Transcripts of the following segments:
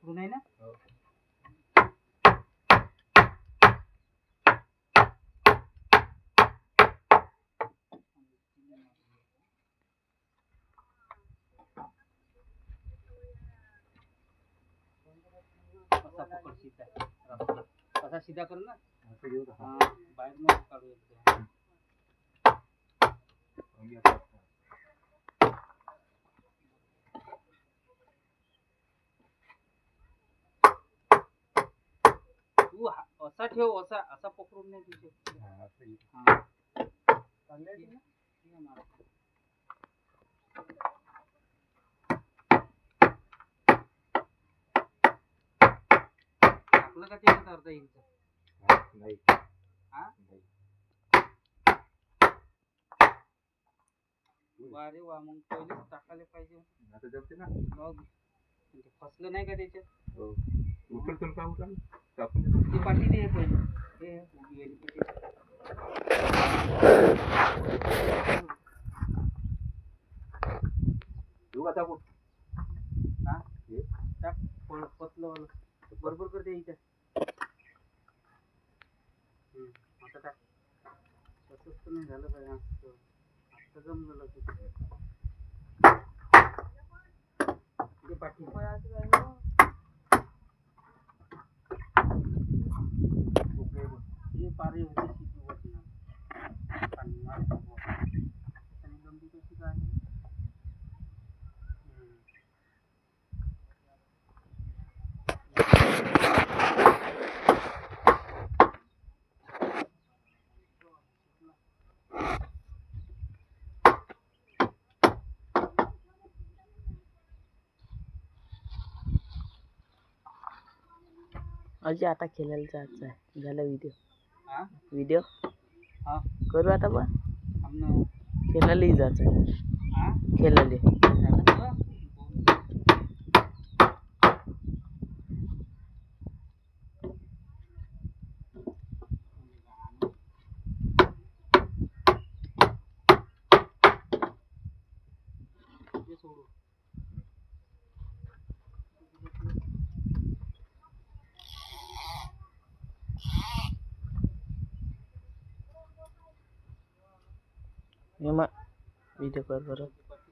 पकडून आहे ना. असा पकड सीधा, असा सीधा कर ना. बाहेर नको काढू एकदम. तू असा ठेव, असा असा पकडून नाही तुझे. टाकलं का ते अर्धा इंच? नाही. अरे वा, मग पहिलेच टाकायला पाहिजे. आता जमते ना. मग फसलं नाही का त्याच्यात? उचलतो का उचल? ती पाठी दे पहिले. हे उभी वाली पाठी. तू आता कुठ? हा? टाक फसलं वाला. बरोबर कर द्यायच्या. आता टाक. तसंच तर नाही झालं पाहिजे. आता जमलं लगेच. ते पाठी हे पारे होते शिकू वाटणार. पाणी मारतो आणि गंदी कशी काय? अजय आता खेळायला जायचं आहे. झाला व्हिडिओ. हा? व्हिडिओ हा करू आता पण आमनं खेळायलाही जायचं आहे. हा खेळायला झालं तुझं? ते सोडू. व्हिडिओ कर बरं.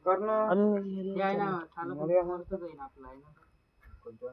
करणं आणि हे आहे ना, खालं पण वरचं जाईन आपलं आहे ना. कोणतं?